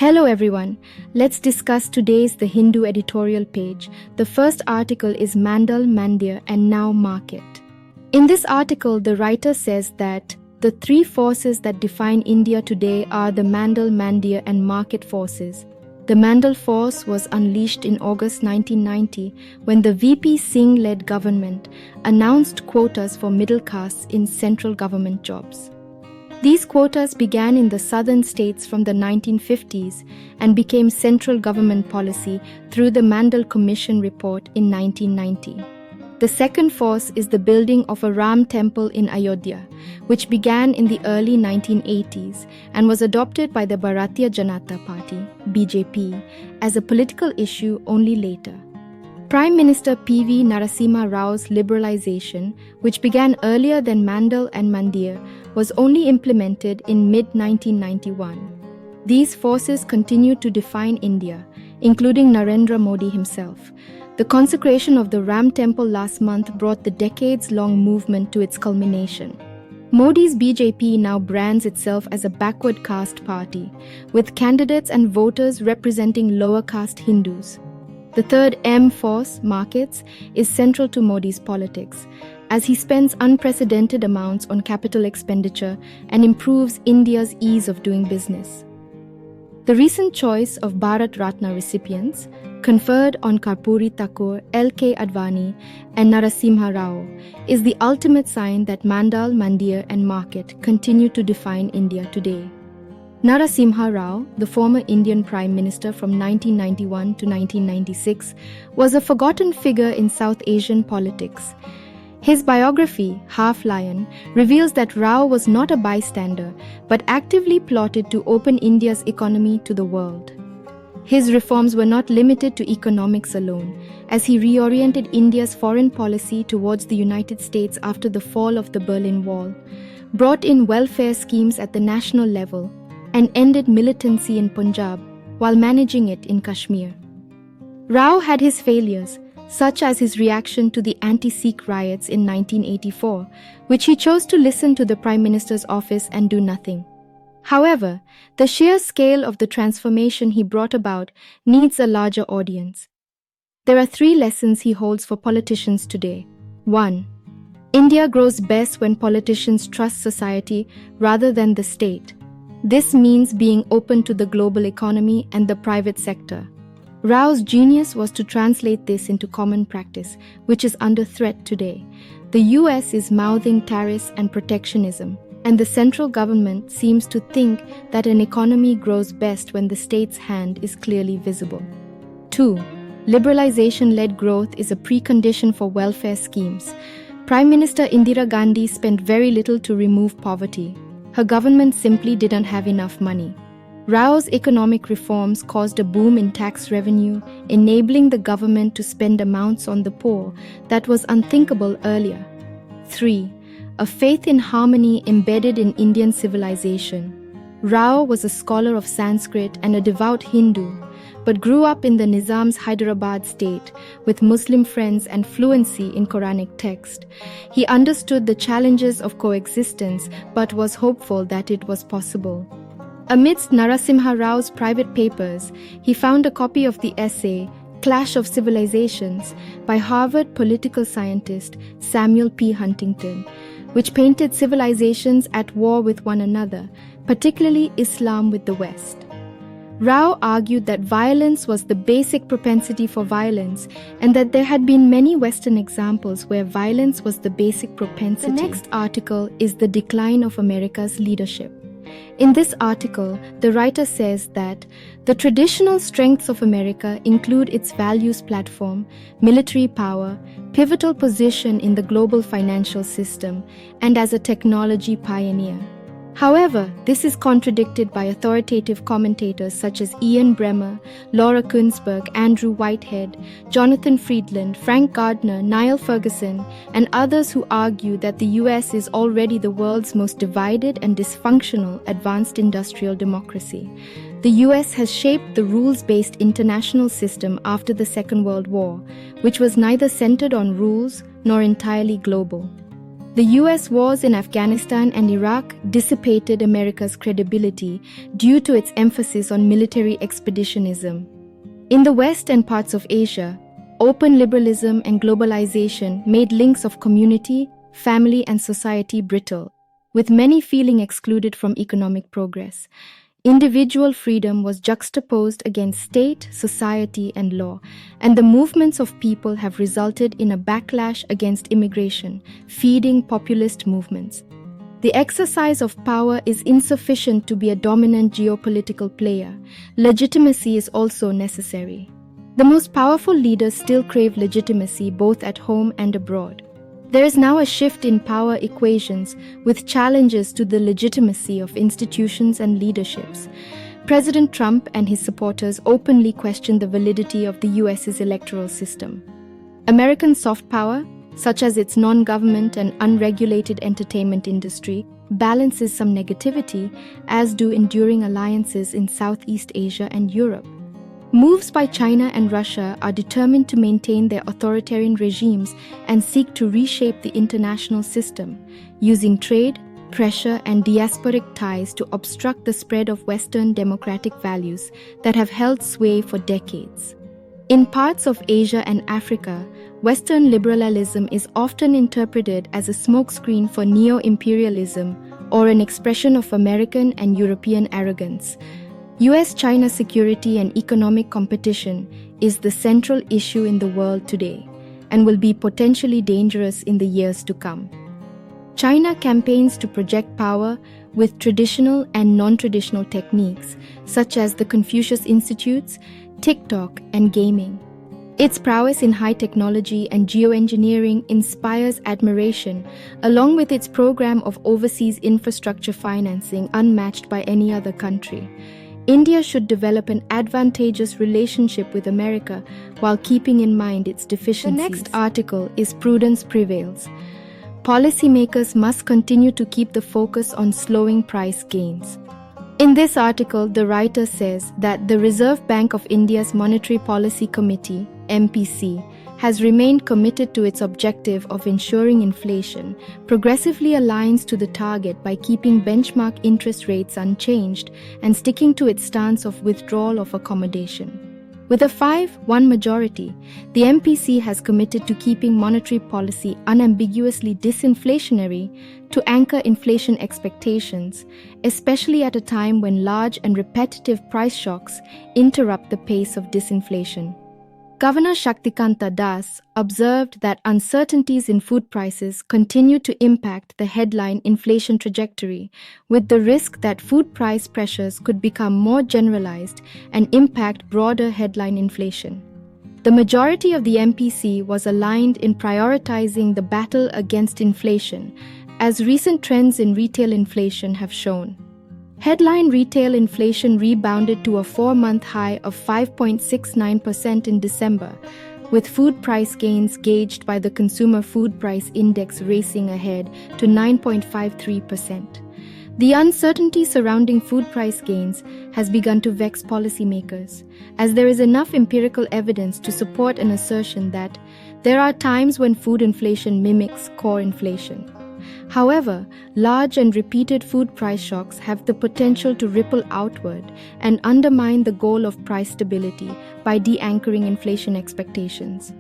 Hello everyone, let's discuss today's The Hindu editorial page. The first article is Mandal, Mandya and now Market. In this article, the writer says that the three forces that define India today are the Mandal, Mandya and Market forces. The Mandal force was unleashed in August 1990 when the VP Singh-led government announced quotas for middle castes in central government jobs. These quotas began in the southern states from the 1950s and became central government policy through the Mandal Commission report in 1990. The second force is the building of a Ram temple in Ayodhya, which began in the early 1980s and was adopted by the Bharatiya Janata Party (BJP) as a political issue only later. Prime Minister P.V. Narasimha Rao's liberalization, which began earlier than Mandal and Mandya, was only implemented in mid-1991. These forces continued to define India, including Narendra Modi himself. The consecration of the Ram temple last month brought the decades-long movement to its culmination. Modi's BJP now brands itself as a backward caste party, with candidates and voters representing lower caste Hindus. The third M force, markets, is central to Modi's politics, as he spends unprecedented amounts on capital expenditure and improves India's ease of doing business. The recent choice of Bharat Ratna recipients, conferred on Karpuri Thakur, L.K. Advani, and Narasimha Rao, is the ultimate sign that Mandal, Mandya, and Market continue to define India today. Narasimha Rao, the former Indian Prime Minister from 1991 to 1996, was a forgotten figure in South Asian politics. His biography, Half Lion, reveals that Rao was not a bystander, but actively plotted to open India's economy to the world. His reforms were not limited to economics alone, as he reoriented India's foreign policy towards the United States after the fall of the Berlin Wall, brought in welfare schemes at the national level, and ended militancy in Punjab while managing it in Kashmir. Rao had his failures, such as his reaction to the anti-Sikh riots in 1984, which he chose to listen to the Prime Minister's office and do nothing. However, the sheer scale of the transformation he brought about needs a larger audience. There are three lessons he holds for politicians today. 1. India grows best when politicians trust society rather than the state. This means being open to the global economy and the private sector. Rao's genius was to translate this into common practice, which is under threat today. The US is mouthing tariffs and protectionism, and the central government seems to think that an economy grows best when the state's hand is clearly visible. 2. Liberalization-led growth is a precondition for welfare schemes. Prime Minister Indira Gandhi spent very little to remove poverty. Her government simply didn't have enough money. Rao's economic reforms caused a boom in tax revenue, enabling the government to spend amounts on the poor that was unthinkable earlier. 3. A faith in harmony embedded in Indian civilization. Rao was a scholar of Sanskrit and a devout Hindu, but grew up in the Nizam's Hyderabad state with Muslim friends and fluency in Quranic text. He understood the challenges of coexistence but was hopeful that it was possible. Amidst Narasimha Rao's private papers, he found a copy of the essay Clash of Civilizations by Harvard political scientist Samuel P. Huntington, which painted civilizations at war with one another, particularly Islam with the West. Rao argued that violence was the basic propensity for violence and that there had been many Western examples where violence was the basic propensity. The next article is The Decline of America's Leadership. In this article, the writer says that the traditional strengths of America include its values platform, military power, pivotal position in the global financial system, and as a technology pioneer. However, this is contradicted by authoritative commentators such as Ian Bremmer, Laura Kuenssberg, Andrew Whitehead, Jonathan Friedland, Frank Gardner, Niall Ferguson, and others who argue that the US is already the world's most divided and dysfunctional advanced industrial democracy. The US has shaped the rules-based international system after the Second World War, which was neither centered on rules nor entirely global. The US wars in Afghanistan and Iraq dissipated America's credibility due to its emphasis on military expeditionism. In the West and parts of Asia, open liberalism and globalization made links of community, family, and society brittle, with many feeling excluded from economic progress. Individual freedom was juxtaposed against state, society, and law, and the movements of people have resulted in a backlash against immigration, feeding populist movements. The exercise of power is insufficient to be a dominant geopolitical player. Legitimacy is also necessary. The most powerful leaders still crave legitimacy both at home and abroad. There is now a shift in power equations with challenges to the legitimacy of institutions and leaderships. President Trump and his supporters openly question the validity of the US's electoral system. American soft power, such as its non-government and unregulated entertainment industry, balances some negativity, as do enduring alliances in Southeast Asia and Europe. Moves by China and Russia are determined to maintain their authoritarian regimes and seek to reshape the international system, using trade, pressure, and diasporic ties to obstruct the spread of Western democratic values that have held sway for decades. In parts of Asia and Africa, Western liberalism is often interpreted as a smokescreen for neo-imperialism or an expression of American and European arrogance. US-China security and economic competition is the central issue in the world today and will be potentially dangerous in the years to come. China campaigns to project power with traditional and non-traditional techniques such as the Confucius Institutes, TikTok, and gaming. Its prowess in high technology and geoengineering inspires admiration, along with its program of overseas infrastructure financing unmatched by any other country. India should develop an advantageous relationship with America while keeping in mind its deficiencies. The next article is Prudence Prevails. Policymakers must continue to keep the focus on slowing price gains. In this article, the writer says that the Reserve Bank of India's Monetary Policy Committee, MPC, has remained committed to its objective of ensuring inflation progressively aligns to the target by keeping benchmark interest rates unchanged and sticking to its stance of withdrawal of accommodation. With a 5-1 majority, the MPC has committed to keeping monetary policy unambiguously disinflationary to anchor inflation expectations, especially at a time when large and repetitive price shocks interrupt the pace of disinflation. Governor Shaktikanta Das observed that uncertainties in food prices continue to impact the headline inflation trajectory, with the risk that food price pressures could become more generalized and impact broader headline inflation. The majority of the MPC was aligned in prioritizing the battle against inflation, as recent trends in retail inflation have shown. Headline retail inflation rebounded to a 4-month high of 5.69% in December, with food price gains gauged by the Consumer Food Price Index racing ahead to 9.53%. The uncertainty surrounding food price gains has begun to vex policymakers, as there is enough empirical evidence to support an assertion that there are times when food inflation mimics core inflation. However, large and repeated food price shocks have the potential to ripple outward and undermine the goal of price stability by de-anchoring inflation expectations.